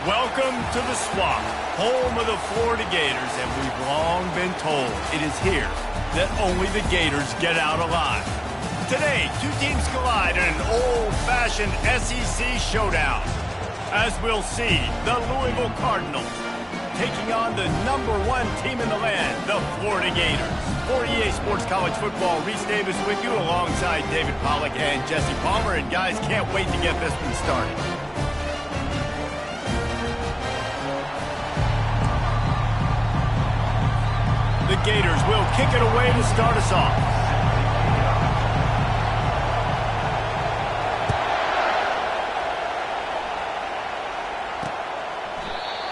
Welcome to the Swamp, home of the Florida Gators, and we've long been told it is here that only the Gators get out alive. Today, two teams collide in an old-fashioned SEC showdown. As we'll see, the Louisville Cardinals taking on the #1 team in the land, the Florida Gators. For EA Sports College Football, Reese Davis with you alongside David Pollack and Jesse Palmer. And guys, can't wait to get this one started. The Gators will kick it away to start us off.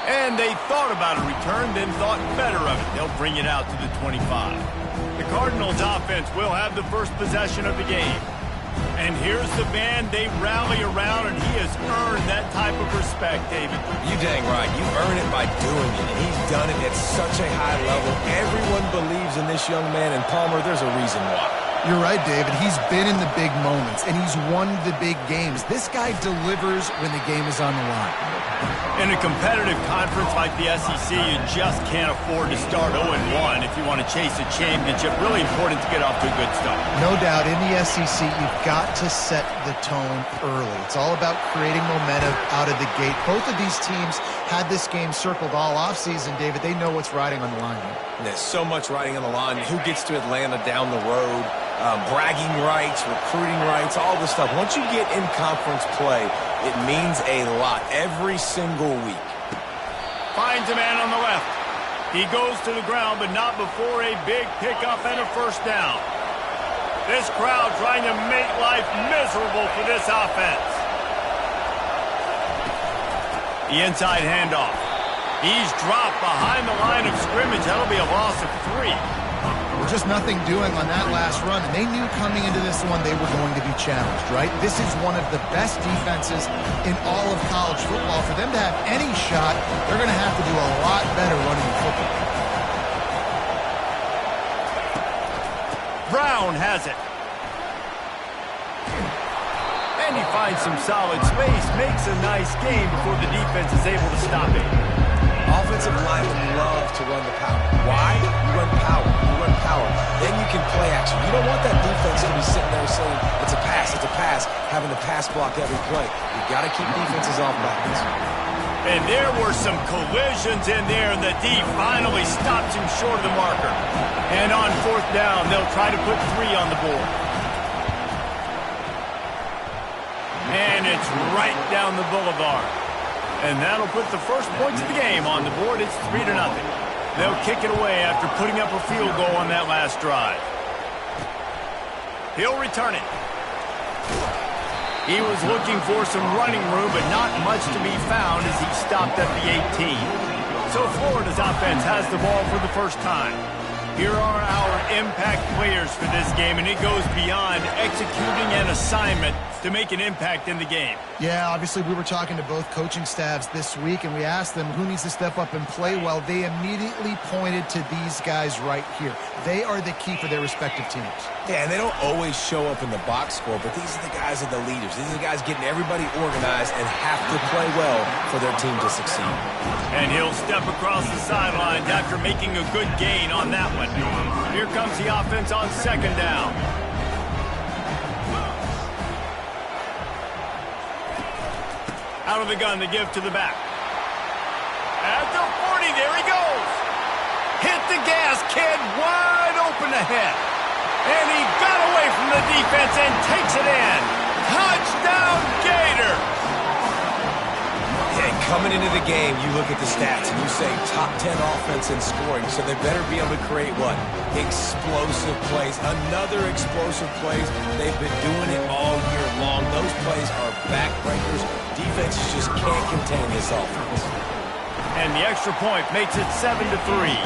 And they thought about a return, then thought better of it. They'll bring it out to the 25. The Cardinals offense will have the first possession of the game. And here's the man they rally around, and he has earned that type of respect, David. You dang right. You earn it by doing it, and he's done it at such a high level. Everyone believes in this young man, and Palmer, there's a reason why. You're right, David. He's been in the big moments, and he's won the big games. This guy delivers when the game is on the line. In a competitive conference like the SEC, you just can't afford to start 0-1 if you want to chase a championship. Really important to get off to a good start. No doubt, in the SEC, you've got to set the tone early. It's all about creating momentum out of the gate. Both of these teams had this game circled all offseason, David. They know what's riding on the line here. There's so much riding on the line. Who gets to Atlanta down the road? Bragging rights, recruiting rights, all this stuff. Once you get in conference play, it means a lot every single week. Finds a man on the left. He goes to the ground, but not before a big pickup and a first down. This crowd trying to make life miserable for this offense. The inside handoff. He's dropped behind the line of scrimmage. That'll be a loss of 3. Just nothing doing on that last run, and they knew coming into this one they were going to be challenged, right? This is one of the best defenses in all of college football. For them to have any shot, they're going to have to do a lot better running the football. Brown has it. And he finds some solid space, makes a nice game before the defense is able to stop it. Offensive linemen love to run the power. Why? You run power. You run power. Then you can play action. You don't want that defense to be sitting there saying, it's a pass, having to pass block every play. You've got to keep defenses off balance. And there were some collisions in there, and the D finally stops him short of the marker. And on 4th down, they'll try to put 3 on the board. And it's right down the boulevard. And that'll put the first points of the game on the board. It's 3-0. They'll kick it away after putting up a field goal on that last drive. He'll return it. He was looking for some running room, but not much to be found as he stopped at the 18. So Florida's offense has the ball for the first time. Here are our impact players for this game, and it goes beyond executing an assignment to make an impact in the game. Yeah, obviously we were talking to both coaching staffs this week, and we asked them who needs to step up and play well. They immediately pointed to these guys right here. They are the key for their respective teams. Yeah, and they don't always show up in the box score, but these are the guys that are the leaders. These are the guys getting everybody organized and have to play well for their team to succeed. And he'll step across the sidelines after making a good gain on that one. Here comes the offense on 2nd down. Out of the gun to give to the back. At the 40, there he goes. Hit the gas, kid, wide open ahead. And he got away from the defense and takes it in. Touchdown, Gator! And coming into the game, you look at the stats and you say top 10 offense in scoring, so they better be able to create what? Explosive plays. Another explosive plays. They've been doing it all year long. Those plays are backbreakers. Defenses just can't contain this offense. And the extra point makes it 7-3.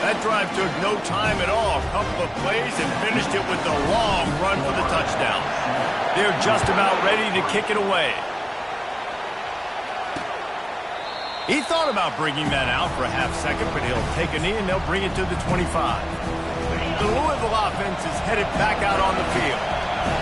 That drive took no time at all. A couple of plays and finished it with a long run for the touchdown. They're just about ready to kick it away. He thought about bringing that out for a half second, but he'll take a knee and they'll bring it to the 25. The Louisville offense is headed back out on the field.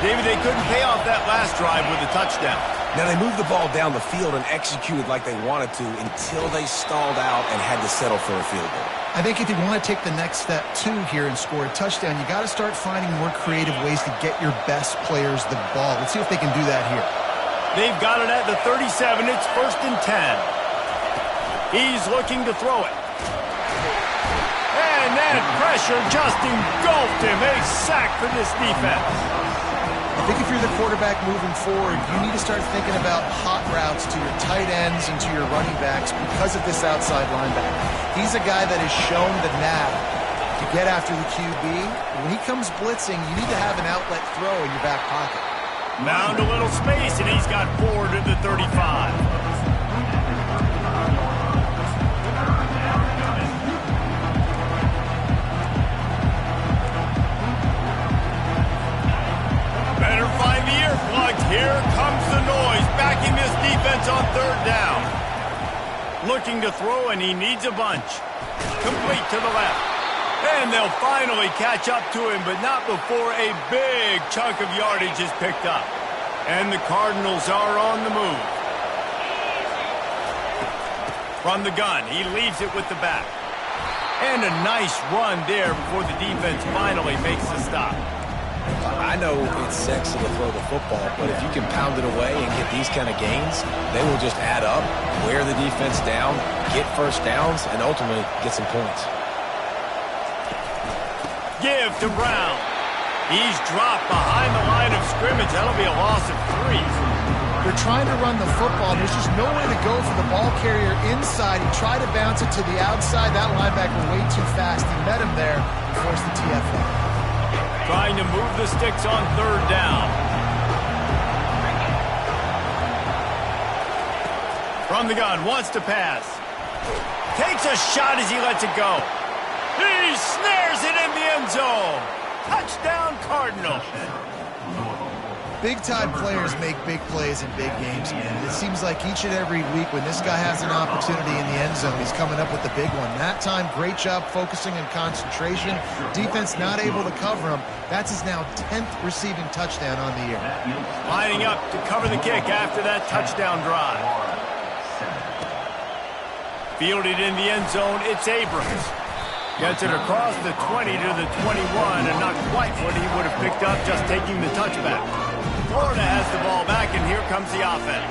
David, they couldn't pay off that last drive with a touchdown. Now, they moved the ball down the field and executed like they wanted to until they stalled out and had to settle for a field goal. I think if you want to take the next step, too, here and score a touchdown, you got to start finding more creative ways to get your best players the ball. Let's see if they can do that here. They've got it at the 37. It's 1st and 10. He's looking to throw it. And that pressure just engulfed him. A sack for this defense. I think if you're the quarterback moving forward, you need to start thinking about hot routes to your tight ends and to your running backs because of this outside linebacker. He's a guy that has shown the knack to get after the QB. When he comes blitzing, you need to have an outlet throw in your back pocket. Found a little space, and he's got 4 to the 35. Here comes the noise, backing this defense on 3rd down. Looking to throw, and he needs a bunch. Complete to the left. And they'll finally catch up to him, but not before a big chunk of yardage is picked up. And the Cardinals are on the move. From the gun, he leaves it with the back. And a nice run there before the defense finally makes the stop. I know it's sexy to throw the football, but if you can pound it away and get these kind of gains, they will just add up, wear the defense down, get first downs, and ultimately get some points. Give to Brown. He's dropped behind the line of scrimmage. That'll be a loss of 3. They're trying to run the football. There's just nowhere to go for the ball carrier inside. He tried to bounce it to the outside. That linebacker way too fast. He met him there and forced the TFL. Trying to move the sticks on 3rd down. From the gun, wants to pass. Takes a shot as he lets it go. He snares it in the end zone. Touchdown, Cardinals. Big-time players make big plays in big games, man. It seems like each and every week when this guy has an opportunity in the end zone, he's coming up with the big one. That time, great job focusing and concentration. Defense not able to cover him. That's his now 10th receiving touchdown on the year. Lining up to cover the kick after that touchdown drive. Fielded in the end zone, it's Abrams. Gets it across the 20 to the 21, and not quite what he would have picked up just taking the touchback. Florida has the ball back, and here comes the offense.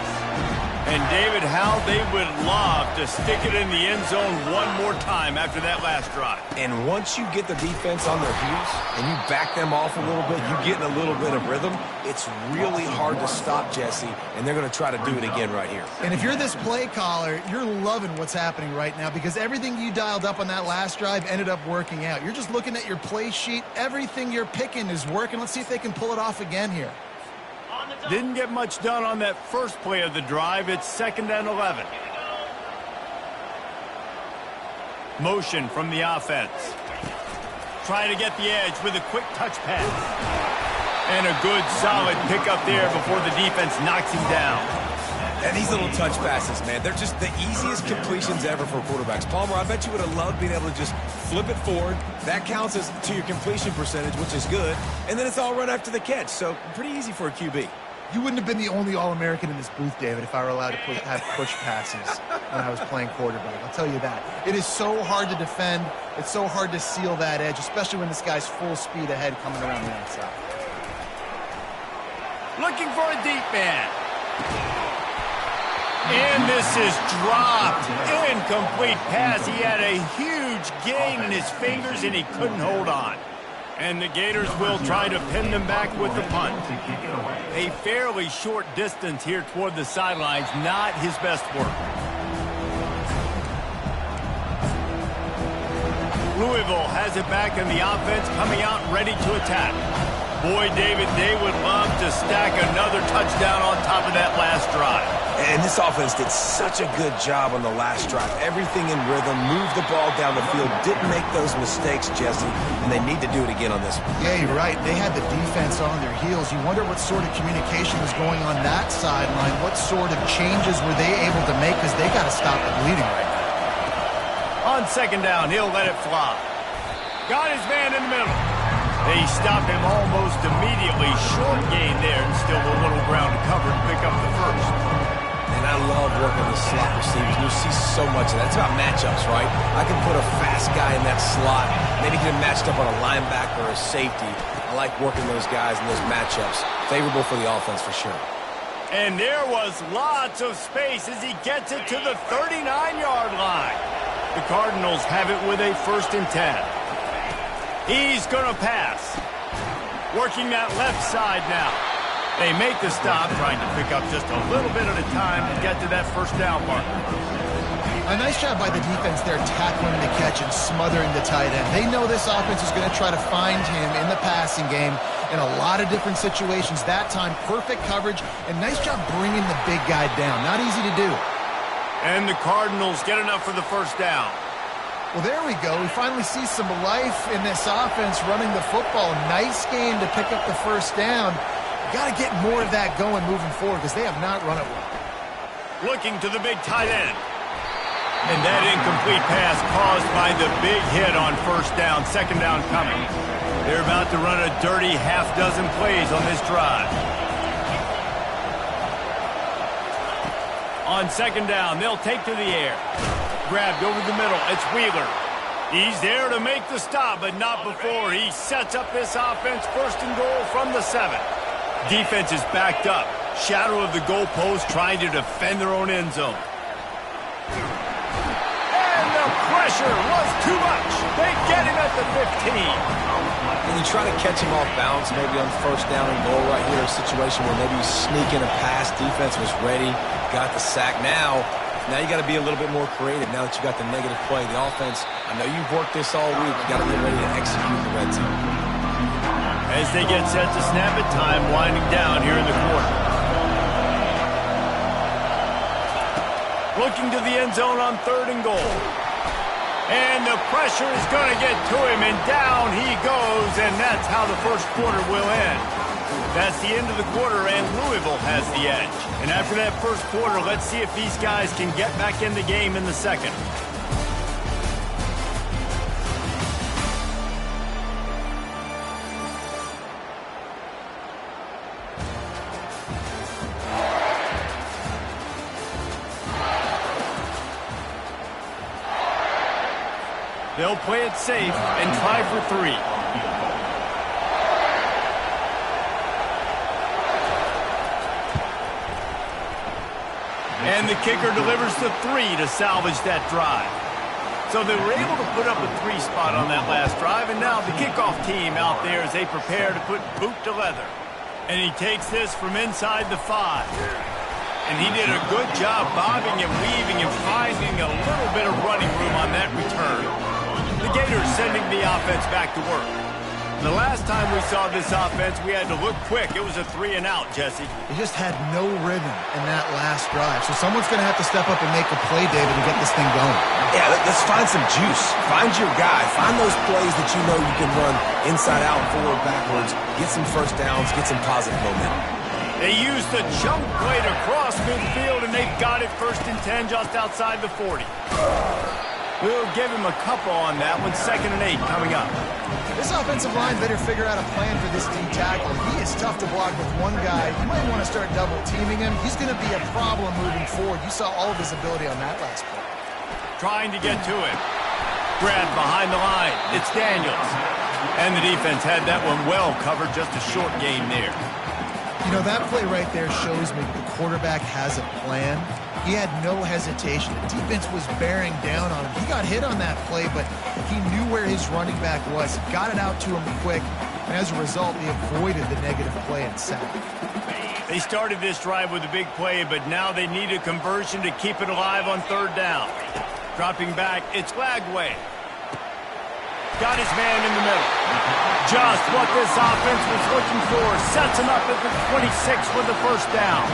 And David, how they would love to stick it in the end zone one more time after that last drive. And once you get the defense on their heels and you back them off a little bit, you get in a little bit of rhythm, it's really hard to stop, Jesse, and they're going to try to do it again right here. And if you're this play caller, you're loving what's happening right now because everything you dialed up on that last drive ended up working out. You're just looking at your play sheet. Everything you're picking is working. Let's see if they can pull it off again here. Didn't get much done on that first play of the drive. It's 2nd and 11. Motion from the offense. Trying to get the edge with a quick touch pass. And a good solid pickup there before the defense knocks him down. And these little touch passes, man, they're just the easiest completions ever for quarterbacks. Palmer, I bet you would have loved being able to just flip it forward. That counts as to your completion percentage, which is good. And then it's all run after the catch, so pretty easy for a QB. You wouldn't have been the only All-American in this booth, David, if I were allowed to have push passes when I was playing quarterback. I'll tell you that. It is so hard to defend. It's so hard to seal that edge, especially when this guy's full speed ahead coming around the outside. Looking for a deep man. And this is dropped. Incomplete pass. He had a huge gain in his fingers, and he couldn't hold on. And the Gators will try to pin them back with the punt. A fairly short distance here toward the sidelines, not his best work. Louisville has it back in the offense, coming out ready to attack. Boy, David, they would love to stack another touchdown on top of that last drive. And this offense did such a good job on the last drive. Everything in rhythm, moved the ball down the field, didn't make those mistakes, Jesse, and they need to do it again on this one. Yeah, you're right. They had the defense on their heels. You wonder what sort of communication was going on that sideline. What sort of changes were they able to make because they got to stop the bleeding right now. On 2nd down, he'll let it fly. Got his man in the middle. They stopped him almost immediately. Short gain there, and still a little ground to cover to pick up the first. And I love working the slot receivers. You see so much of that. It's about matchups, right? I can put a fast guy in that slot, maybe get him matched up on a linebacker or a safety. I like working those guys in those matchups. Favorable for the offense for sure. And there was lots of space as he gets it to the 39-yard line. The Cardinals have it with a 1st and 10. He's going to pass. Working that left side now. They make the stop, trying to pick up just a little bit at a time to get to that 1st down mark. A nice job by the defense there tackling the catch and smothering the tight end. They know this offense is going to try to find him in the passing game in a lot of different situations. That time, perfect coverage, and nice job bringing the big guy down. Not easy to do. And the Cardinals get enough for the 1st down. Well, there we go. We finally see some life in this offense running the football. Nice game to pick up the 1st down. Got to get more of that going moving forward because they have not run it well. Looking to the big tight end. And that incomplete pass caused by the big hit on 1st down, 2nd down coming. They're about to run a dirty half-dozen plays on this drive. On 2nd down, they'll take to the air. Grabbed over the middle. It's Wheeler. He's there to make the stop, but not before he sets up this offense. 1st and goal from the 7. Defense is backed up. Shadow of the goalpost trying to defend their own end zone. And the pressure was too much. They get him at the 15. When you try to catch him off balance, maybe on 1st down and goal right here, a situation where maybe you sneak in a pass, defense was ready, got the sack. Now you got to be a little bit more creative now that you got the negative play. The offense, I know you've worked this all week. You got to be ready to execute the red zone. As they get set to snap it, time winding down here in the quarter. Looking to the end zone on 3rd and goal. And the pressure is going to get to him, and down he goes, and that's how the 1st quarter will end. That's the end of the quarter, and Louisville has the edge. And after that 1st quarter, let's see if these guys can get back in the game in the 2nd. They'll play it safe and try for 3. And the kicker delivers the 3 to salvage that drive. So they were able to put up a 3 spot on that last drive, and now the kickoff team out there as they prepare to put boot to leather. And he takes this from inside the 5. And he did a good job bobbing and weaving and finding a little bit of running room on that return. The Gators sending the offense back to work. The last time we saw this offense, we had to look quick. It was a 3 and out, Jesse. They just had no rhythm in that last drive. So someone's going to have to step up and make a play, David, to get this thing going. Yeah, let's find some juice. Find your guy. Find those plays that you know you can run inside out, forward, backwards. Get some 1st downs. Get some positive momentum. They used the jump play to cross midfield, and they've got it 1st and 10 just outside the 40. We'll give him a couple on that one. 2nd and 8 coming up. This offensive line better figure out a plan for this D tackle. He is tough to block with one guy. You might want to start double-teaming him. He's going to be a problem moving forward. You saw all of his ability on that last play. Trying to get to him. Grabbed behind the line. It's Daniels. And the defense had that one well covered. Just a short gain there. You know, that play right there shows me the quarterback has a plan. He had no hesitation. The defense was bearing down on him. He got hit on that play, but he knew where his running back was. Got it out to him quick, and as a result, they avoided the negative play and sack. They started this drive with a big play, but now they need a conversion to keep it alive on 3rd down. Dropping back, it's Lagway. Got his man in the middle. Just what this offense was looking for. Sets him up at the 26 for the 1st down.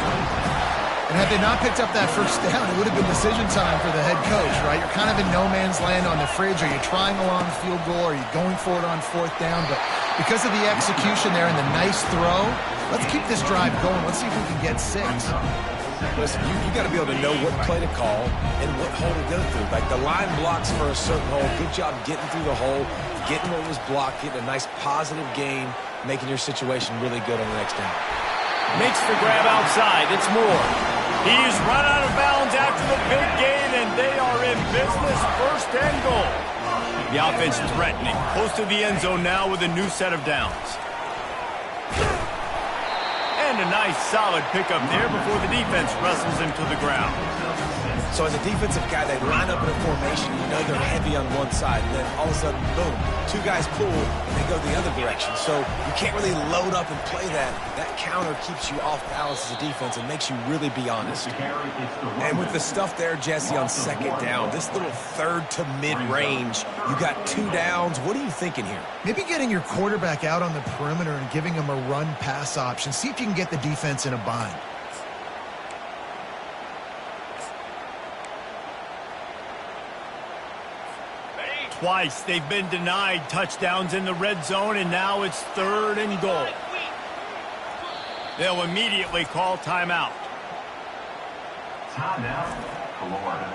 And had they not picked up that 1st down, it would have been decision time for the head coach, right? You're kind of in no man's land on the fridge. Are you trying a long field goal? Are you going for it on 4th down? But because of the execution there and the nice throw, let's keep this drive going. Let's see if we can get 6. Listen, you got to be able to know what play to call and what hole to go through. Like the line blocks for a certain hole. Good job getting through the hole, getting what was blocked, getting a nice positive gain, making your situation really good on the next down. Makes the grab outside. It's Moore. He's run out of bounds after the big gain, and they are in business. First and goal. The offense threatening. Close to the end zone now with a new set of downs. And a nice solid pickup there before the defense wrestles him to the ground. So as a defensive guy, they line up in a formation. You know they're heavy on one side. And then all of a sudden, boom, two guys pull, and they go the other direction. So you can't really load up and play that. That counter keeps you off balance as a defense and makes you really be honest. And with the stuff there, Jesse, on second down, this little third to mid-range, you got 2 downs. What are you thinking here? Maybe getting your quarterback out on the perimeter and giving him a run-pass option. See if you can get the defense in a bind. Twice they've been denied touchdowns in the red zone, and now it's 3rd and goal. They'll immediately call timeout. Timeout, Florida.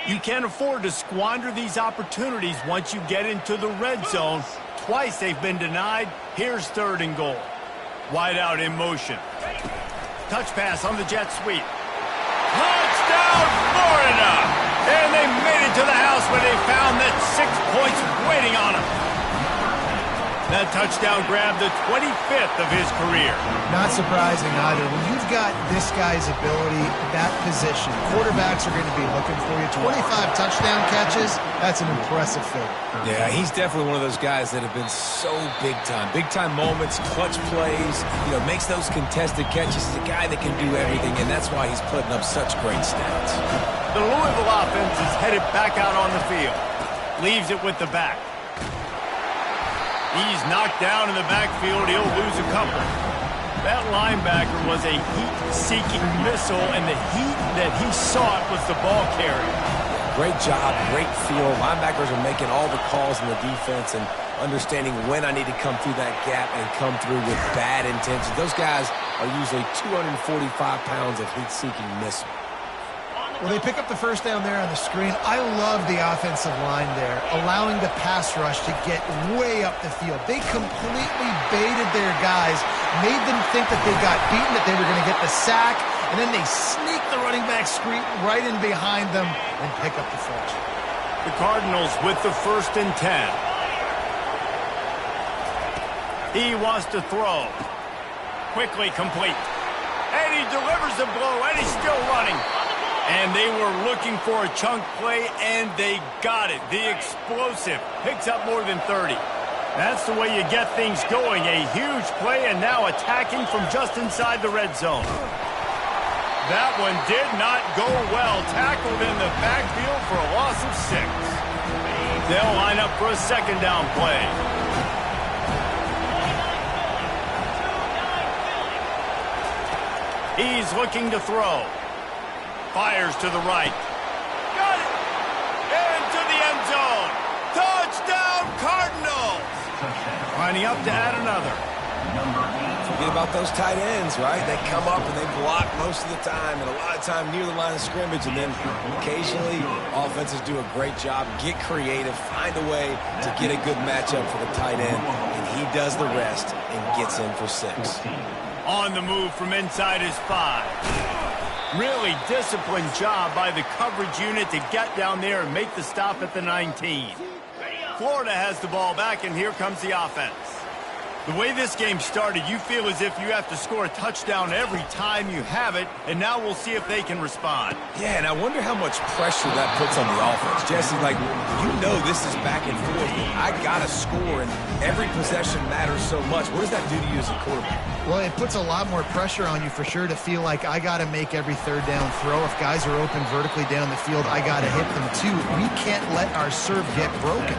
You can't afford to squander these opportunities once you get into the red zone. Twice they've been denied. Here's 3rd and goal. Wide out in motion. Touch pass on the jet sweep. Touchdown, Florida! And they made it to the house where they found that 6 points waiting on them. That touchdown grabbed the 25th of his career. Not surprising either. When you've got this guy's ability, that position, quarterbacks are going to be looking for you. 25 touchdown catches, that's an impressive feat. Yeah, he's definitely one of those guys that have been so big time. Big time moments, clutch plays, makes those contested catches. He's a guy that can do everything, and that's why he's putting up such great stats. The Louisville offense is headed back out on the field. Leaves it with the back. He's knocked down in the backfield. He'll lose a couple. That linebacker was a heat-seeking missile, and the heat that he sought was the ball carrier. Great job, great feel. Linebackers are making all the calls in the defense and understanding when I need to come through that gap and come through with bad intentions. Those guys are usually 245 pounds of heat-seeking missile. Well, they pick up the first down there on the screen. I love the offensive line there, allowing the pass rush to get way up the field. They completely baited their guys, made them think that they got beaten, that they were going to get the sack, and then they sneak the running back screen right in behind them and pick up the first. The Cardinals with the 1st and 10. He wants to throw. Quickly complete. And he delivers the blow, and he's still running. And they were looking for a chunk play, and they got it. The explosive picks up more than 30. That's the way you get things going. A huge play, and now attacking from just inside the red zone. That one did not go well. Tackled in the backfield for a loss of 6. They'll line up for a 2nd down play. He's looking to throw. Fires to the right. Got it! Into the end zone. Touchdown, Cardinals! Lining up to add another. Forget about those tight ends, right? They come up and they block most of the time, and a lot of time near the line of scrimmage, and then occasionally offenses do a great job, get creative, find a way to get a good matchup for the tight end, and he does the rest and gets in for 6. On the move from inside his 5. Really disciplined job by the coverage unit to get down there and make the stop at the 19. Florida has the ball back, and here comes the offense. The way this game started, you feel as if you have to score a touchdown every time you have it, and now we'll see if they can respond. Yeah, and I wonder how much pressure that puts on the offense. Jesse, this is back and forth. I got to score, and every possession matters so much. What does that do to you as a quarterback? Well, it puts a lot more pressure on you for sure to feel like I got to make every 3rd down throw. If guys are open vertically down the field, I got to hit them too. We can't let our serve get broken.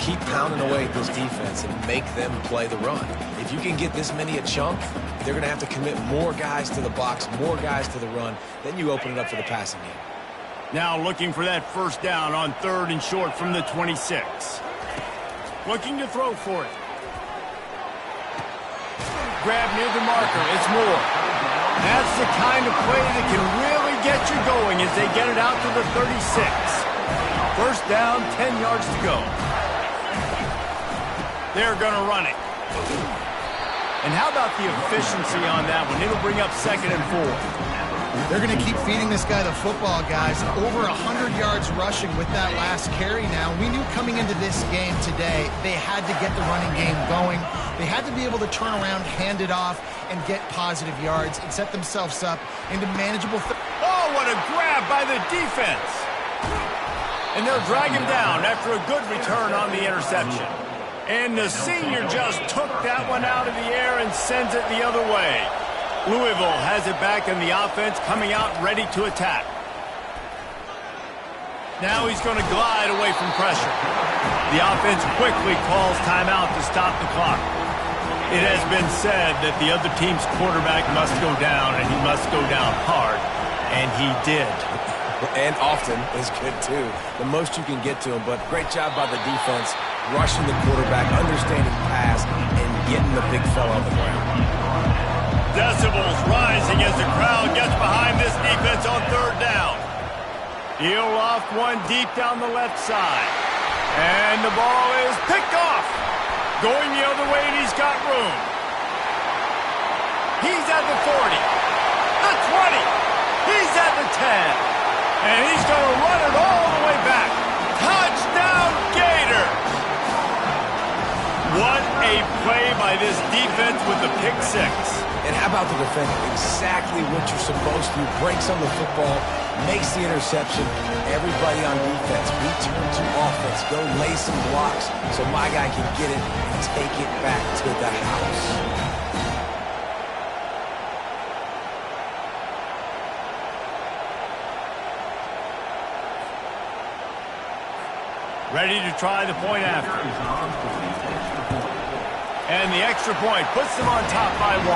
Keep pounding away at this defense and make them play the run. If you can get this many a chunk, they're going to have to commit more guys to the box, more guys to the run. Then you open it up for the passing game. Now looking for that first down on 3rd and short from the 26. Looking to throw for it. Grab near the marker. It's Moore. That's the kind of play that can really get you going as they get it out to the 36. First down, 10 yards to go. They're going to run it. And how about the efficiency on that one? It'll bring up 2nd and 4. They're going to keep feeding this guy the football, guys. Over 100 yards rushing with that last carry now. We knew coming into this game today, they had to get the running game going. They had to be able to turn around, hand it off, and get positive yards and set themselves up into manageable. Oh, what a grab by the defense. And they'll drag him down after a good return on the interception. And the senior just took that one out of the air and sends it the other way. Louisville has it back in the offense, coming out ready to attack. Now he's going to glide away from pressure. The offense quickly calls timeout to stop the clock. It has been said that the other team's quarterback must go down, and he must go down hard, and he did. And often is good, too. The most you can get to him, but great job by the defense, rushing the quarterback, understanding pass, and getting the big fella on the ground. Decibels rising as the crowd gets behind this defense on 3rd down. He'll loft one deep down the left side. And the ball is picked off. Going the other way, and he's got room. He's at the 40. The 20. He's at the 10. And he's going to run it all the way back. Touchdown, Gators! What a play by this defense with the pick 6. And how about the defender? Exactly what you're supposed to do. Breaks on the football, makes the interception. Everybody on defense, return to offense. Go lay some blocks so my guy can get it and take it back to the house. Ready to try the point after. And the extra point puts them on top by 1.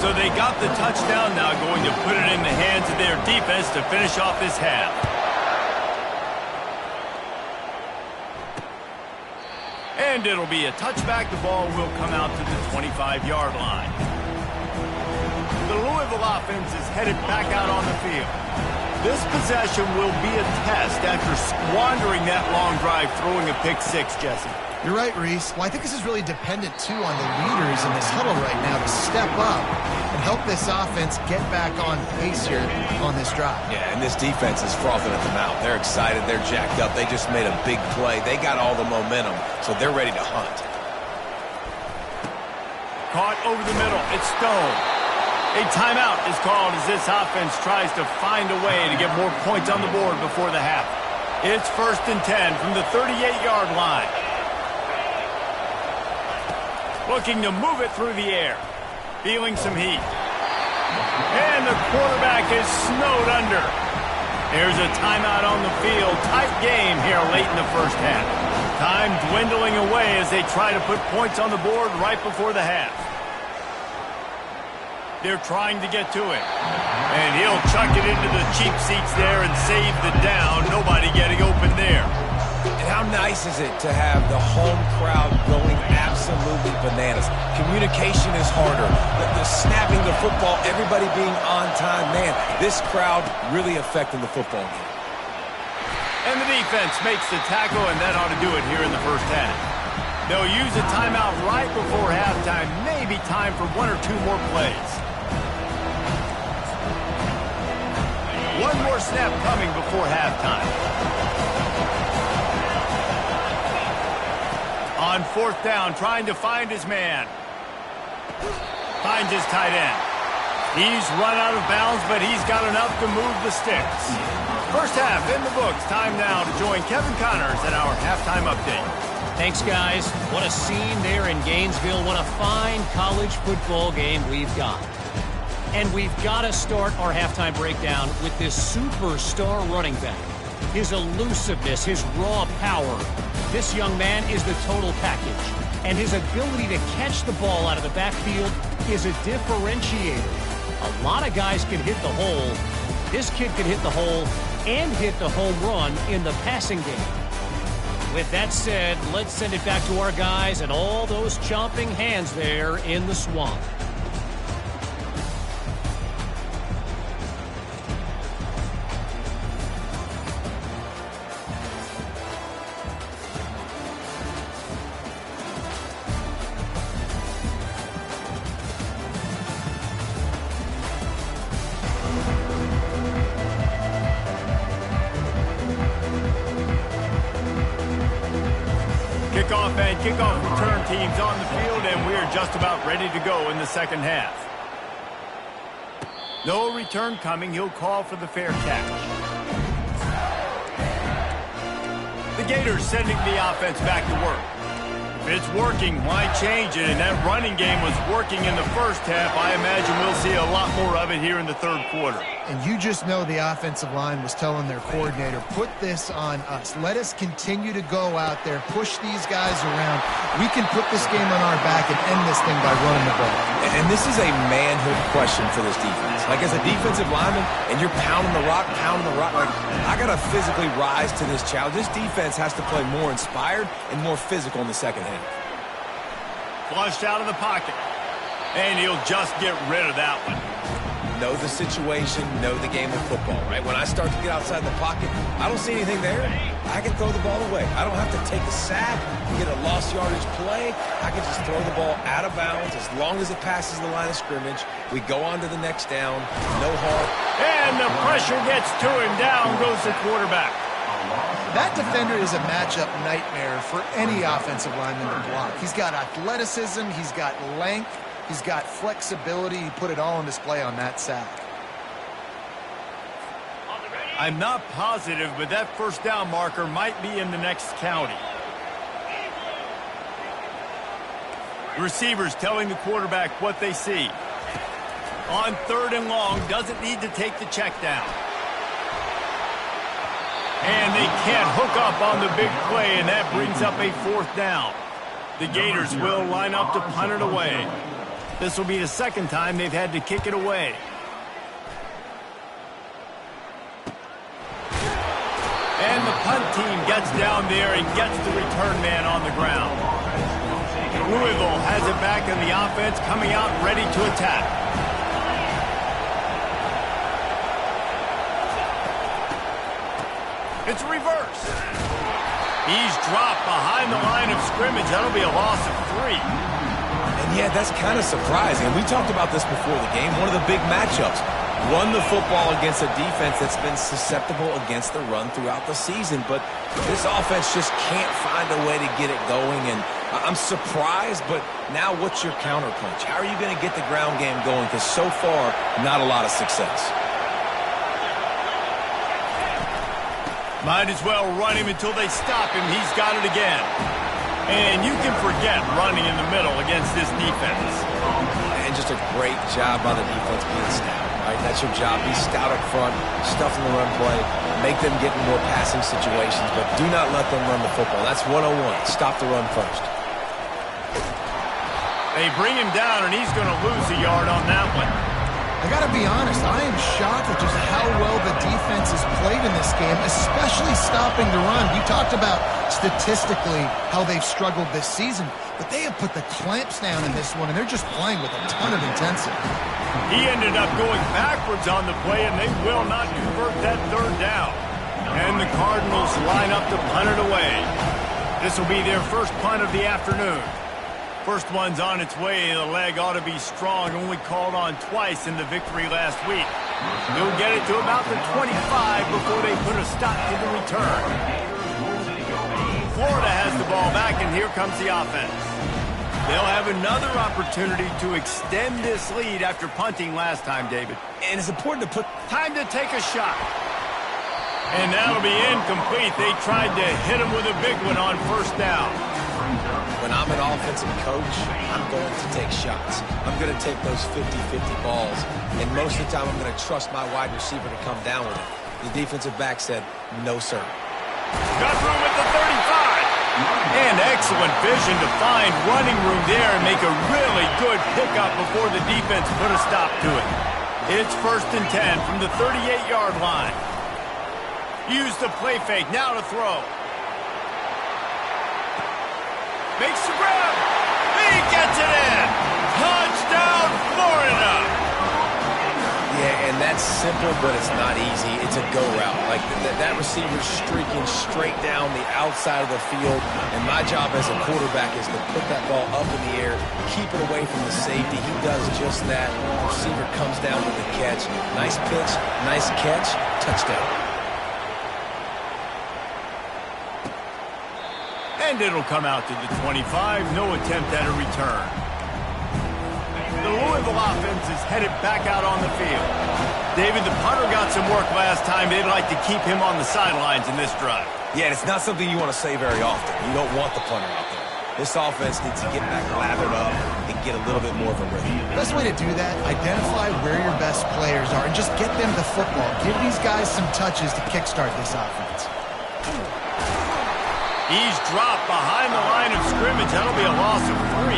So they got the touchdown, now going to put it in the hands of their defense to finish off this half. And it'll be a touchback. The ball will come out to the 25-yard line. The Louisville offense is headed back out on the field. This possession will be a test after squandering that long drive, throwing a pick 6, Jesse. You're right, Reese. Well, I think this is really dependent, too, on the leaders in this huddle right now to step up and help this offense get back on pace here on this drive. Yeah, and this defense is frothing at the mouth. They're excited. They're jacked up. They just made a big play. They got all the momentum, so they're ready to hunt. Caught over the middle. It's Stone. A timeout is called as this offense tries to find a way to get more points on the board before the half. It's 1st and 10 from the 38-yard line. Looking to move it through the air. Feeling some heat. And the quarterback is snowed under. There's a timeout on the field. Tight game here late in the first half. Time dwindling away as they try to put points on the board right before the half. They're trying to get to him. And he'll chuck it into the cheap seats there and save the down. Nobody getting open there. And how nice is it to have the home crowd going absolutely bananas? Communication is harder. The snapping the football, everybody being on time. Man, this crowd really affecting the football game. And the defense makes the tackle, and that ought to do it here in the first half. They'll use a timeout right before halftime. Maybe time for 1 or 2 more plays. One more snap coming before halftime. On 4th down, trying to find his man. Finds his tight end. He's run out of bounds, but he's got enough to move the sticks. First half in the books. Time now to join Kevin Connors at our halftime update. Thanks, guys. What a scene there in Gainesville. What a fine college football game we've got. And we've got to start our halftime breakdown with this superstar running back. His elusiveness, his raw power, and his ability to make plays This young man is the total package, and his ability to catch the ball out of the backfield is a differentiator. A lot of guys can hit the hole. This kid can hit the hole and hit the home run in the passing game. With that said, let's send it back to our guys and all those chomping hands there in the swamp. Kickoff and kickoff return teams on the field, and we're just about ready to go in the second half. No return coming. He'll call for the fair catch. The Gators sending the offense back to work. If it's working, why change it? And that running game was working in the first half. I imagine we'll see a lot more of it here in the third quarter. And you just know the offensive line was telling their coordinator, put this on us. Let us continue to go out there, push these guys around. We can put this game on our back and end this thing by running the ball. And this is a manhood question for this defense. Like, as a defensive lineman, and you're pounding the rock, like, I got to physically rise to this challenge. This defense has to play more inspired and more physical in the second half. Flushed out of the pocket. And he'll just get rid of that one. Know the situation, know the game of football, right? When I start to get outside the pocket, I don't see anything there. I can throw the ball away. I don't have to take a sack, get a lost yardage play. I can just throw the ball out of bounds as long as it passes the line of scrimmage. We go on to the next down, no harm. And the pressure gets to him. Down goes the quarterback. That defender is a matchup nightmare for any offensive lineman to block. He's got athleticism, he's got length, he's got flexibility. He put it all on display on that sack. I'm not positive, but that first down marker might be in the next county. Receivers telling the quarterback what they see. On third and long, doesn't need to take the check down. And they can't hook up on the big play, and that brings up a fourth down. The Gators will line up to punt it away. This will be the second time they've had to kick it away. And the punt team gets down there and gets the return man on the ground. Louisville has it back in the offense, coming out ready to attack. It's a reverse. He's dropped behind the line of scrimmage. That'll be a loss of 3. And yeah, that's kind of surprising. We talked about this before the game. One of the big matchups. Run the football against a defense that's been susceptible against the run throughout the season. But this offense just can't find a way to get it going. And I'm surprised, but now what's your counterpunch? How are you going to get the ground game going? Because so far, not a lot of success. Might as well run him until they stop him. He's got it again. And you can forget running in the middle against this defense. And just a great job by the defense being stout. Right? That's your job. Be stout up front, stuff in the run play, make them get in more passing situations, but do not let them run the football. That's 101. Stop the run first. They bring him down, and he's going to lose a yard on that one. I got to be honest, I am shocked at just how well the defense has played in this game, especially stopping the run. You talked about statistically how they've struggled this season, but they have put the clamps down in this one, and they're just playing with a ton of intensity. He ended up going backwards on the play, and they will not convert that third down. And the Cardinals line up to punt it away. This will be their first punt of the afternoon. First one's on its way. The leg ought to be strong. Only called on twice in the victory last week. He'll get it to about the 25 before they put a stop to the return. Florida has the ball back, and here comes the offense. They'll have another opportunity to extend this lead after punting last time, David. And it's important to put time to take a shot. And that'll be incomplete. They tried to hit him with a big one on first down. When I'm an offensive coach, I'm going to take shots. I'm going to take those 50-50 balls. And most of the time, I'm going to trust my wide receiver to come down with it. The defensive back said, no, sir. Got through with the 35. And excellent vision to find running room there and make a really good pickup before the defense put a stop to it. It's 1st and 10 from the 38-yard line. Use the play fake, now to throw. Makes the grab. He gets it in. Touchdown, Florida. Yeah, and that's simple, but it's not easy. It's a go route. Like that receiver's streaking straight down the outside of the field, and my job as a quarterback is to put that ball up in the air, keep it away from the safety. He does just that. The receiver comes down with the catch. Nice pitch, nice catch, touchdown. And it'll come out to the 25. No attempt at a return. The Louisville offense is headed back out on the field. David, the punter got some work last time. They'd like to keep him on the sidelines in this drive. Yeah, and it's not something you want to say very often. You don't want the punter out there. This offense needs to get back lathered up and get a little bit more of a rhythm. Best way to do that, identify where your best players are and just get them the football. Give these guys some touches to kickstart this offense. He's dropped behind the line of scrimmage. That'll be a loss of 3.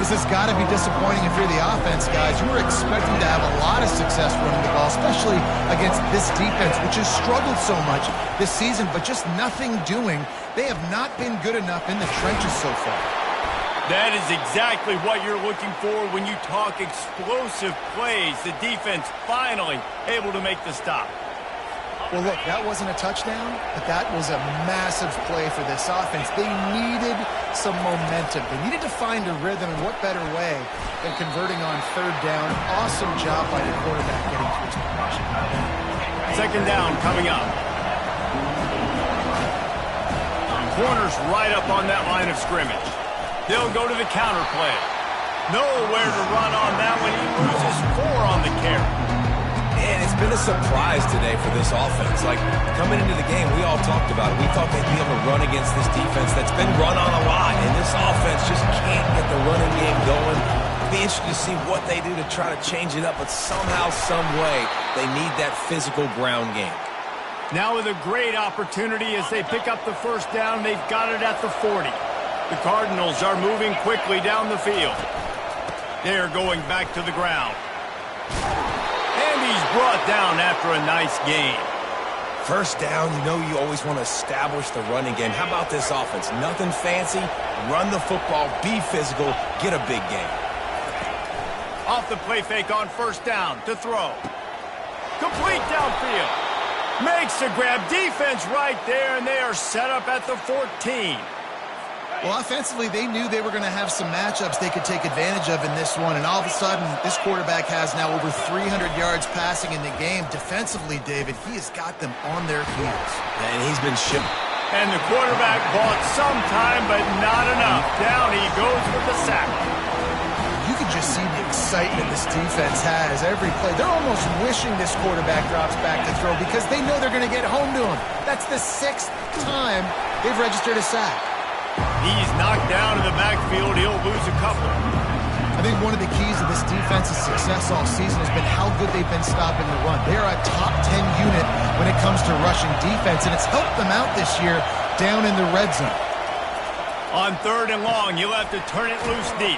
This has got to be disappointing if you're the offense, guys. You were expecting to have a lot of success running the ball, especially against this defense, which has struggled so much this season, but just nothing doing. They have not been good enough in the trenches so far. That is exactly what you're looking for when you talk explosive plays. The defense finally able to make the stop. Well, look, that wasn't a touchdown, but that was a massive play for this offense. They needed some momentum. They needed to find a rhythm, and what better way than converting on 3rd down. Awesome job by the quarterback getting through his progression. 2nd down coming up. Corners right up on that line of scrimmage. They'll go to the counter play. Nowhere to run on that one. He loses 4 on the carry. And it's been a surprise today for this offense. Like, coming into the game, we all talked about it. We thought they'd be able to run against this defense that's been run on a lot, and this offense just can't get the running game going. It'll be interesting to see what they do to try to change it up, but somehow, some way, they need that physical ground game. Now with a great opportunity as they pick up the 1st down, they've got it at the 40. The Cardinals are moving quickly down the field. They're going back to the ground. He's brought down after a nice gain. 1st down, you know you always want to establish the running game. How about this offense? Nothing fancy. Run the football, be physical, get a big gain. Off the play fake on 1st down to throw. Complete downfield. Makes the grab. Defense right there, and they are set up at the 14. Well, offensively, they knew they were going to have some matchups they could take advantage of in this one, and all of a sudden, this quarterback has now over 300 yards passing in the game. Defensively, David, he has got them on their heels. And he's been shipped. And the quarterback bought some time, but not enough. Down he goes with the sack. You can just see the excitement this defense has every play. They're almost wishing this quarterback drops back to throw because they know they're going to get home to him. That's the 6th time they've registered a sack. He's knocked down in the backfield. He'll lose a couple. I think one of the keys to this defense's success all season has been how good they've been stopping the run. They are a top 10 unit when it comes to rushing defense, and it's helped them out this year down in the red zone. On 3rd and long, you'll have to turn it loose deep.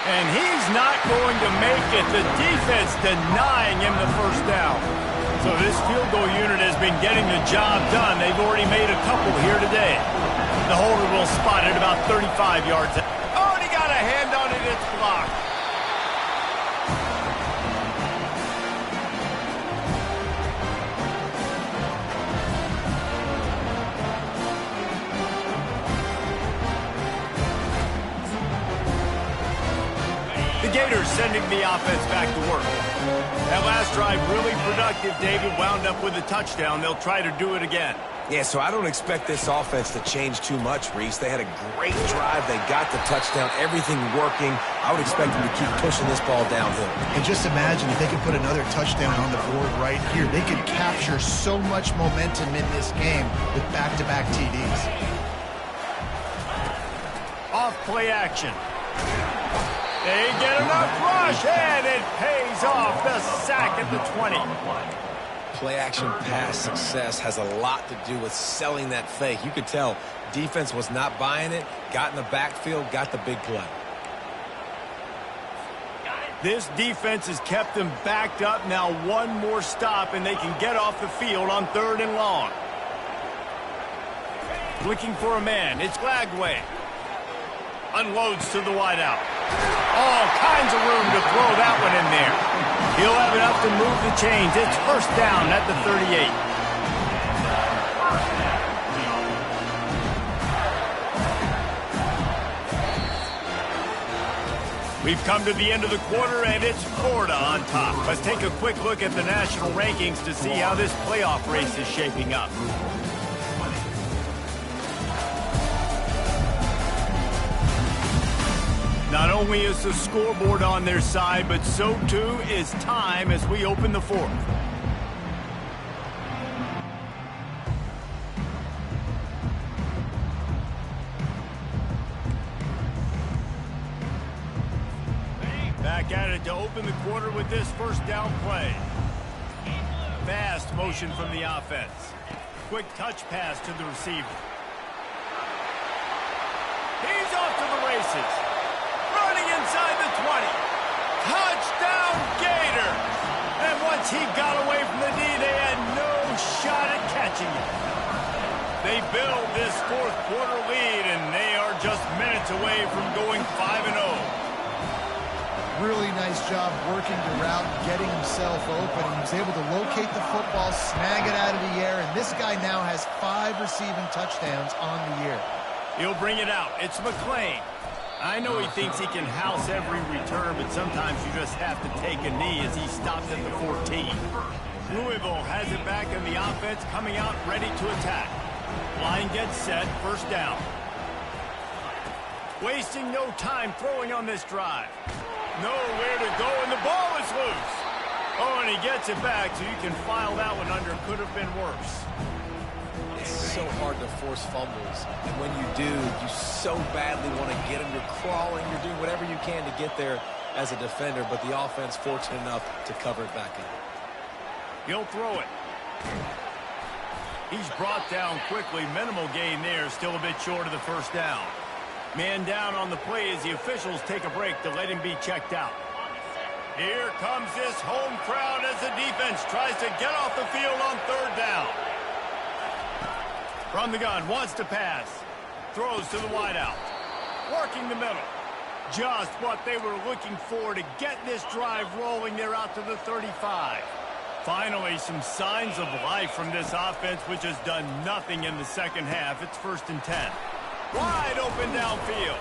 And he's not going to make it. The defense denying him the 1st down. So this field goal unit has been getting the job done. They've already made a couple here today. The holder will spot it about 35 yards. Oh, and he got a hand on it. It's blocked. The Gators sending the offense back to work. That last drive really productive. David wound up with a touchdown. They'll try to do it again. Yeah, so I don't expect this offense to change too much, Reese. They had a great drive. They got the touchdown, everything working. I would expect them to keep pushing this ball downhill. And just imagine if they could put another touchdown on the board right here. They could capture so much momentum in this game with back-to-back TDs. Off play action. They get enough rush, and it pays off. The sack at the 20. Play-action pass success has a lot to do with selling that fake. You could tell defense was not buying it, got in the backfield, got the big play. This defense has kept them backed up. Now one more stop, and they can get off the field on 3rd and long. Looking for a man. It's Lagway. Unloads to the wideout. All kinds of room to throw that one in there. He'll have enough to move the chains. It's first down at the 38. We've come to the end of the quarter, and it's Florida on top. Let's take a quick look at the national rankings to see how this playoff race is shaping up. Not only is the scoreboard on their side, but so too is time as we open the 4th. Back at it to open the quarter with this first down play. Fast motion from the offense. Quick touch pass to the receiver. He's off to the races. Running inside the 20. Touchdown Gator! And once he got away from the knee, they had no shot at catching it. They build this 4th quarter lead, and they are just minutes away from going 5-0. Really nice job working the route, getting himself open. He was able to locate the football, snag it out of the air, and this guy now has 5 receiving touchdowns on the year. He'll bring it out. It's McClain. I know he thinks he can house every return, but sometimes you just have to take a knee as he stops at the 14. Louisville has it back in the offense, coming out ready to attack. Line gets set, first down. Wasting no time throwing on this drive. Nowhere to go, and the ball is loose. Oh, and he gets it back, so you can file that one under. Could have been worse. It's so hard to force fumbles, and when you do, you so badly want to get them. You're crawling, you're doing whatever you can to get there as a defender, but the offense fortunate enough to cover it back in. He'll throw it. He's brought down quickly. Minimal gain there, still a bit short of the first down. Man down on the play as the officials take a break to let him be checked out. Here comes this home crowd as the defense tries to get off the field on 3rd down. From the gun, wants to pass. Throws to the wideout. Working the middle. Just what they were looking for to get this drive rolling. They're out to the 35. Finally, some signs of life from this offense, which has done nothing in the second half. It's 1st and 10. Wide open downfield.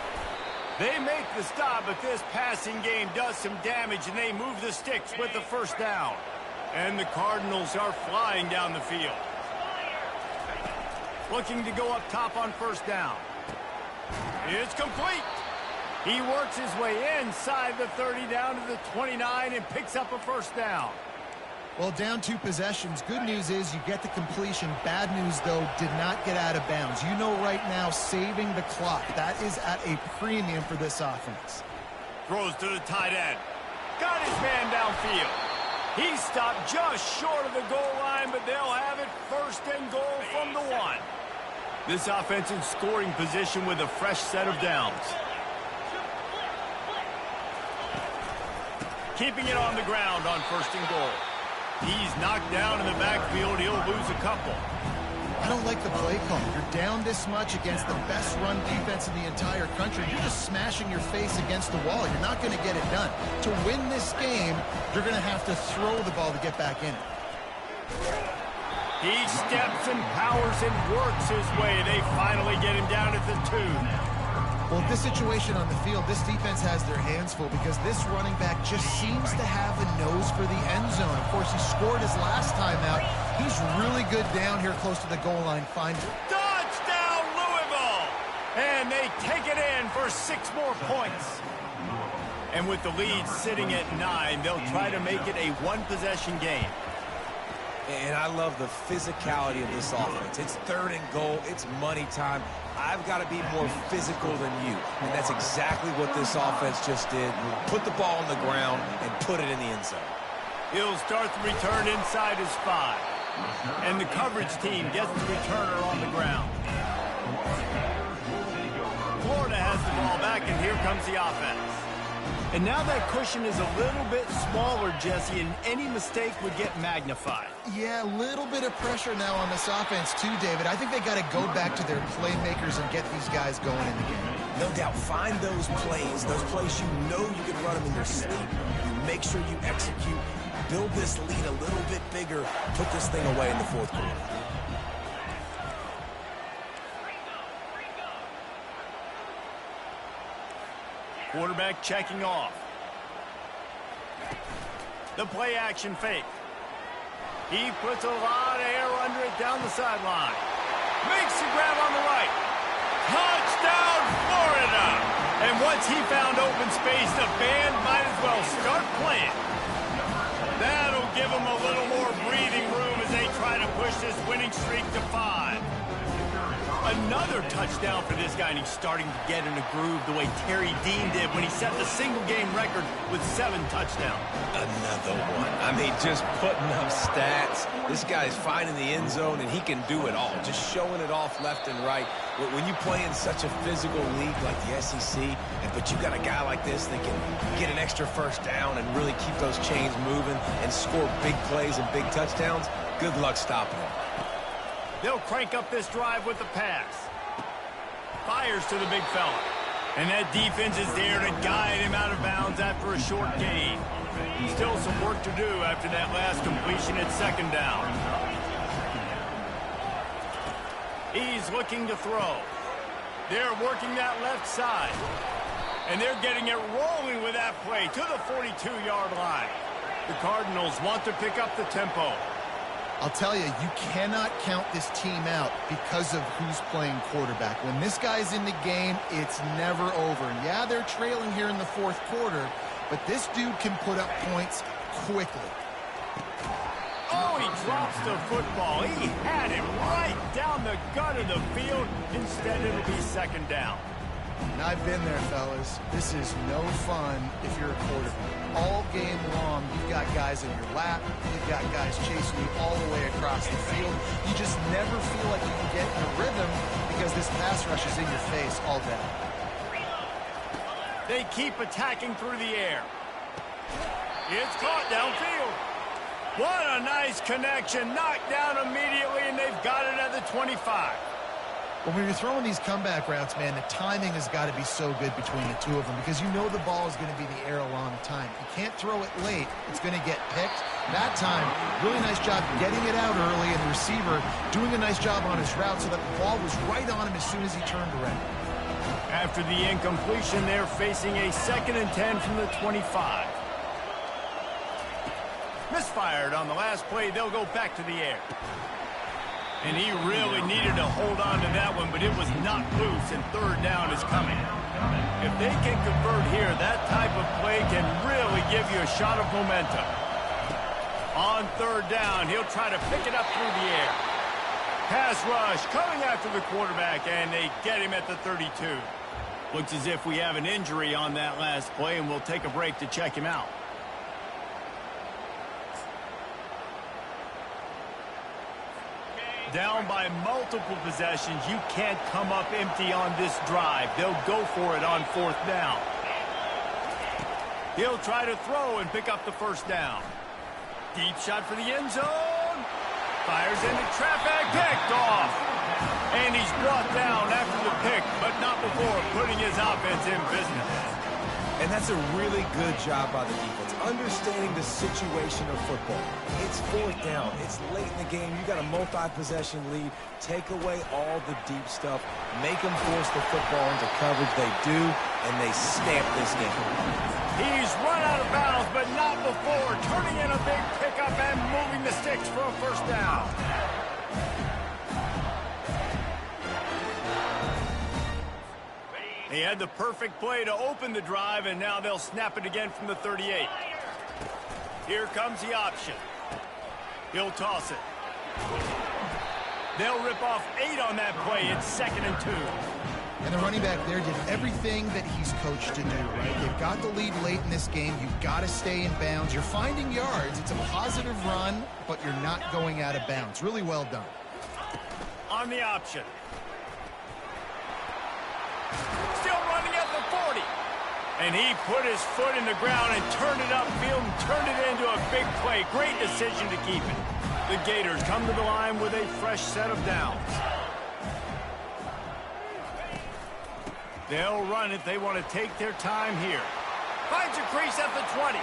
They make the stop, but this passing game does some damage, and they move the sticks with the first down. And the Cardinals are flying down the field. Looking to go up top on first down. It's complete. He works his way inside the 30 down to the 29 and picks up a first down. Well, down 2 possessions. Good news is you get the completion. Bad news, though, did not get out of bounds. You know right now, saving the clock. That is at a premium for this offense. Throws to the tight end. Got his man downfield. He stopped just short of the goal line, but they'll have it 1st and goal from the 1. This offense in scoring position with a fresh set of downs. Keeping it on the ground on 1st and goal. He's knocked down in the backfield. He'll lose a couple. I don't like the play call. You're down this much against the best run defense in the entire country. You're just smashing your face against the wall. You're not going to get it done. To win this game, you're going to have to throw the ball to get back in it. He steps and powers and works his way. They finally get him down at the 2. Well, this situation on the field, this defense has their hands full because this running back just seems to have a nose for the end zone. Of course, he scored his last time out. He's really good down here close to the goal line. Finds it. Touchdown, Louisville! And they take it in for 6 more points. And with the lead sitting at 9, they'll try to make it a 1-possession game. And I love the physicality of this offense. It's 3rd and goal. It's money time. I've got to be more physical than you. And that's exactly what this offense just did. Put the ball on the ground and put it in the end zone. He'll start the return inside his 5. And the coverage team gets the returner on the ground. Florida has the ball back, and here comes the offense. And now that cushion is a little bit smaller, Jesse, and any mistake would get magnified. Yeah, a little bit of pressure now on this offense too, David. I think they got to go back to their playmakers and get these guys going in the game. No doubt, find those plays you know you can run them in your sleep. You make sure you execute, build this lead a little bit bigger, put this thing away in the fourth quarter. Quarterback checking off. The play action fake. He puts a lot of air under it down the sideline. Makes the grab on the right. Touchdown, Florida! And once he found open space, the band might as well start playing. That'll give him a little more breathing room as they try to push this winning streak to 5. Another touchdown for this guy, and he's starting to get in a groove the way Terry Dean did when he set the single-game record with 7 touchdowns. Another one. I mean, just putting up stats. This guy's finding the end zone, and he can do it all, just showing it off left and right. When you play in such a physical league like the SEC, but you got a guy like this that can get an extra first down and really keep those chains moving and score big plays and big touchdowns, good luck stopping him. They'll crank up this drive with the pass. Fires to the big fella. And that defense is there to guide him out of bounds after a short gain. Still some work to do after that last completion at 2nd down. He's looking to throw. They're working that left side. And they're getting it rolling with that play to the 42-yard line. The Cardinals want to pick up the tempo. I'll tell you, you cannot count this team out because of who's playing quarterback. When this guy's in the game, it's never over. And yeah, they're trailing here in the 4th quarter, but this dude can put up points quickly. Oh, he drops the football. He had him right down the gut of the field. Instead, it'll be 2nd down. And I've been there, fellas. This is no fun if you're a quarterback. All game long, you've got guys in your lap. You've got guys chasing you all the way across the field. You just never feel like you can get in a rhythm because this pass rush is in your face all day. They keep attacking through the air. It's caught downfield. What a nice connection. Knocked down immediately, and they've got it at the 25. When you're throwing these comeback routes, man, the timing has got to be so good between the two of them because you know the ball is going to be in the air a long time. You can't throw it late. It's going to get picked. That time, really nice job getting it out early, and the receiver doing a nice job on his route so that the ball was right on him as soon as he turned around. After the incompletion, they're facing a 2nd and 10 from the 25. Misfired on the last play. They'll go back to the air. And he really needed to hold on to that one, but it was not loose, and 3rd down is coming. If they can convert here, that type of play can really give you a shot of momentum. On 3rd down, he'll try to pick it up through the air. Pass rush coming after the quarterback, and they get him at the 32. Looks as if we have an injury on that last play, and we'll take a break to check him out. Down by multiple possessions, you can't come up empty on this drive. They'll go for it on 4th down. He'll try to throw and pick up the 1st down. Deep shot for the end zone. Fires into traffic, picked off. And he's brought down after the pick, but not before putting his offense in business. And that's a really good job by the defense, understanding the situation of football. It's 4th down. It's late in the game. You got a multi-possession lead. Take away all the deep stuff. Make them force the football into coverage. They do, and they stamp this game. He's run out of bounds, but not before turning in a big pickup and moving the sticks for a 1st down. He had the perfect play to open the drive, and now they'll snap it again from the 38. Here comes the option. He'll toss it. They'll rip off 8 on that play. It's 2nd and 2. And the running back there did everything that he's coached to do, right? They've got the lead late in this game. You've got to stay in bounds. You're finding yards. It's a positive run, but you're not going out of bounds. Really well done. On the option. Still running at the 40. And he put his foot in the ground and turned it upfield and turned it into a big play. Great decision to keep it. The Gators come to the line with a fresh set of downs. They'll run it. They want to take their time here. Finds a crease at the 20.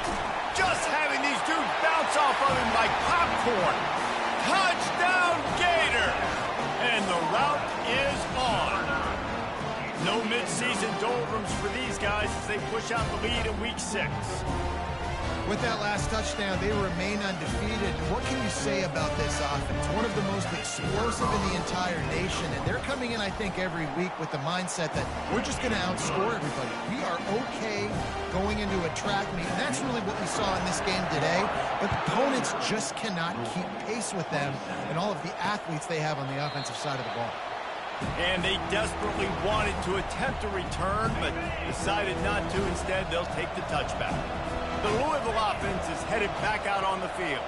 Just having these dudes bounce off of him like popcorn. Touchdown, Gator! And the route is on. No mid-season doldrums for these guys as they push out the lead in Week 6. With that last touchdown, they remain undefeated. What can you say about this offense? One of the most explosive in the entire nation, and they're coming in, I think, every week with the mindset that we're just going to outscore everybody. We are okay going into a track meet, and that's really what we saw in this game today. But opponents just cannot keep pace with them and all of the athletes they have on the offensive side of the ball. And they desperately wanted to attempt a return, but decided not to. Instead, they'll take the touchback. The Louisville offense is headed back out on the field.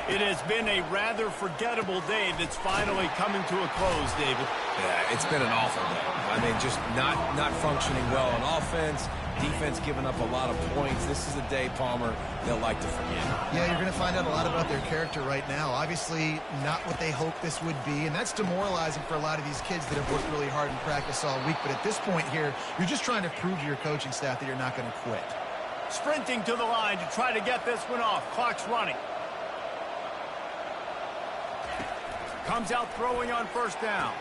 It has been a rather forgettable day that's finally coming to a close, David. Yeah, it's been an awful day. I mean, just not functioning well on offense. Defense giving up a lot of points. This is a day, Palmer, they'll like to forget. Yeah, you're going to find out a lot about their character right now. Obviously, not what they hoped this would be, and that's demoralizing for a lot of these kids that have worked really hard in practice all week. But at this point here, you're just trying to prove to your coaching staff that you're not going to quit. Sprinting to the line to try to get this one off. Clock's running. Comes out throwing on first down.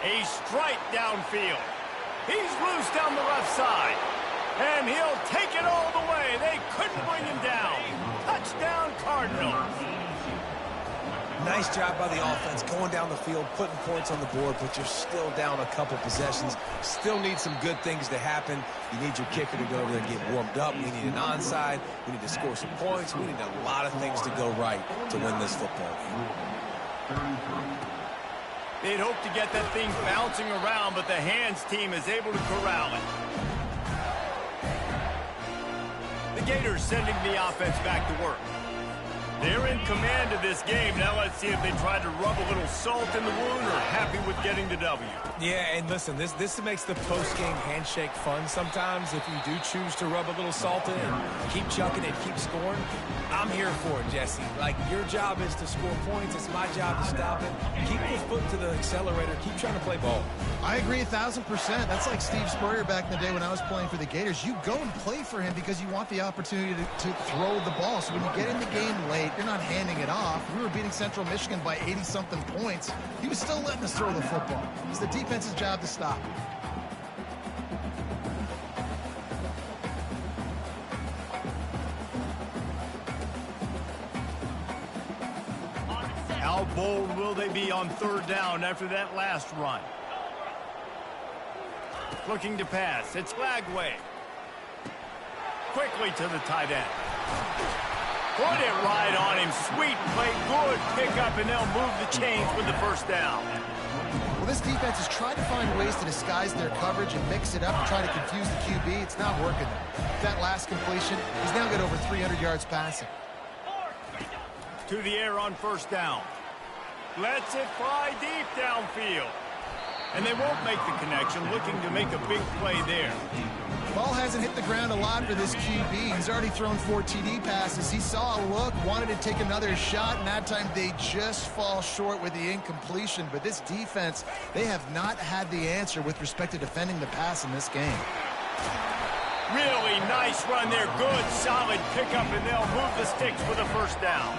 A strike downfield. He's loose down the left side. And he'll take it all the way. They couldn't bring him down. Touchdown, Cardinals. Nice job by the offense going down the field, putting points on the board, but you're still down a couple possessions. Still need some good things to happen. You need your kicker to go over there and get warmed up. We need an onside. We need to score some points. We need a lot of things to go right to win this football game. They'd hope to get that thing bouncing around, but the hands team is able to corral it. The Gators sending the offense back to work. They're in command of this game. Now let's see if they try to rub a little salt in the wound or happy with getting the W. Yeah, and listen, this makes the post-game handshake fun sometimes. If you do choose to rub a little salt in and keep chucking it, keep scoring, I'm here for it, Jesse. Like, your job is to score points. It's my job to stop it. Keep your foot to the accelerator. Keep trying to play ball. I agree 1,000%. That's like Steve Spurrier back in the day when I was playing for the Gators. You go and play for him because you want the opportunity to throw the ball. So when you get in the game late, you're not handing it off. We were beating Central Michigan by 80-something points. He was still letting us throw the football. It's the defense's job to stop it. How bold will they be on third down after that last run? Looking to pass. It's Lagway. Quickly to the tight end. Put it right on him. Sweet play. Good pickup, and they'll move the chains with the first down. Well, this defense is trying to find ways to disguise their coverage and mix it up and try to confuse the QB. It's not working. That last completion, he's now got over 300 yards passing. To the air on first down. Lets it fly deep downfield. And they won't make the connection, looking to make a big play there. Ball hasn't hit the ground a lot for this QB. He's already thrown 4 TD passes. He saw a look, wanted to take another shot, and that time they just fall short with the incompletion. But this defense, they have not had the answer with respect to defending the pass in this game. Really nice run there. Good, solid pickup, and they'll move the sticks with a first down.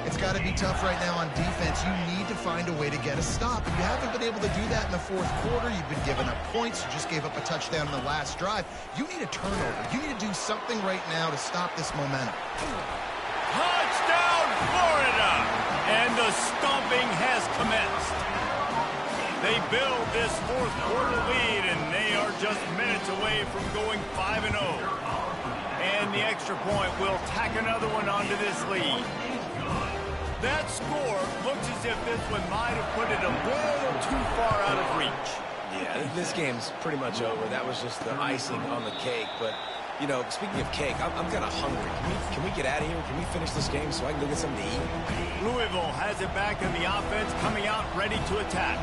It's got to be tough right now on defense. You need to find a way to get a stop. If you haven't been able to do that in the fourth quarter, you've been giving up points. You just gave up a touchdown in the last drive. You need a turnover. You need to do something right now to stop this momentum. Touchdown, Florida! And the stomping has commenced. They build this fourth quarter lead, and they are just minutes away from going 5-0. And the extra point will tack another one onto this lead. That score looks as if this one might have put it a little too far out of reach. Yeah, this game's pretty much over. That was just the icing on the cake. But, you know, speaking of cake, I'm kind of hungry. Can we get out of here? Can we finish this game so I can go get something to eat? Louisville has it back in the offense, coming out ready to attack.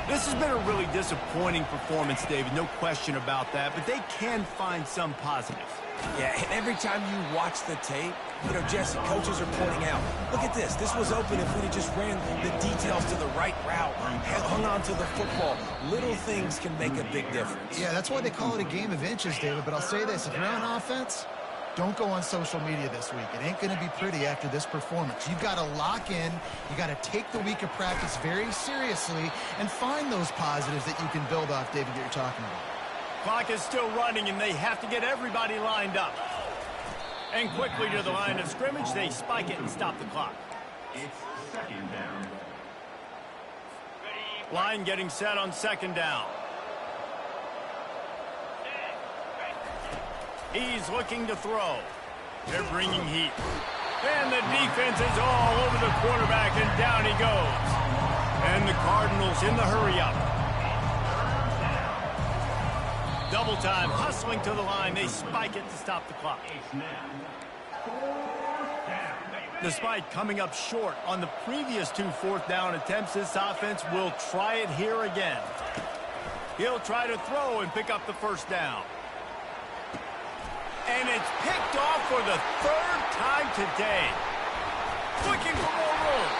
This has been a really disappointing performance, David, no question about that, but they can find some positives. Yeah, and every time you watch the tape, you know, Jesse, coaches are pointing out, look at this. This was open if we'd have just ran the details to the right route, hung on to the football. Little things can make a big difference. Yeah, that's why they call it a game of inches, David. But I'll say this, if you're on offense, don't go on social media this week. It ain't going to be pretty after this performance. You've got to lock in. You got to take the week of practice very seriously and find those positives that you can build off, David, that you're talking about. Clock is still running, and they have to get everybody lined up. And quickly to the line of scrimmage, they spike it and stop the clock. It's second down. Line getting set on second down. He's looking to throw. They're bringing heat. And the defense is all over the quarterback, and down he goes. And the Cardinals in the hurry-up. Double time, hustling to the line. They spike it to stop the clock. Despite coming up short on the previous 2 fourth-down attempts, this offense will try it here again. He'll try to throw and pick up the first down. And it's picked off for the 3rd time today. Looking for more room.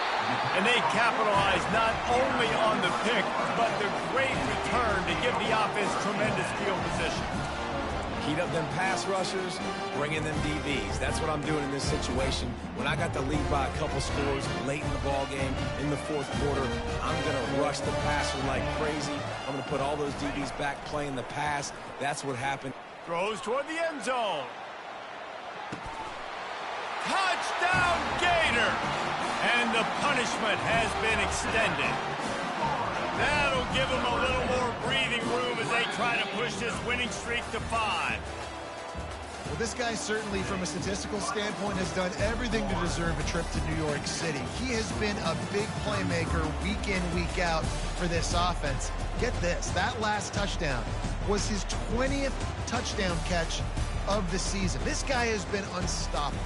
And they capitalize not only on the pick, but the great return to give the offense tremendous field position. Heat up them pass rushers, bring in them DBs. That's what I'm doing in this situation. When I got the lead by a couple scores late in the ball game, in the 4th quarter, I'm going to rush the passer like crazy. I'm going to put all those DBs back playing the pass. That's what happened. Throws toward the end zone. Touchdown, Gator! And the punishment has been extended. That'll give them a little more breathing room as they try to push this winning streak to 5. Well, this guy certainly, from a statistical standpoint, has done everything to deserve a trip to New York City. He has been a big playmaker week in, week out for this offense. Get this, that last touchdown was his 20th touchdown catch of the season. This guy has been unstoppable.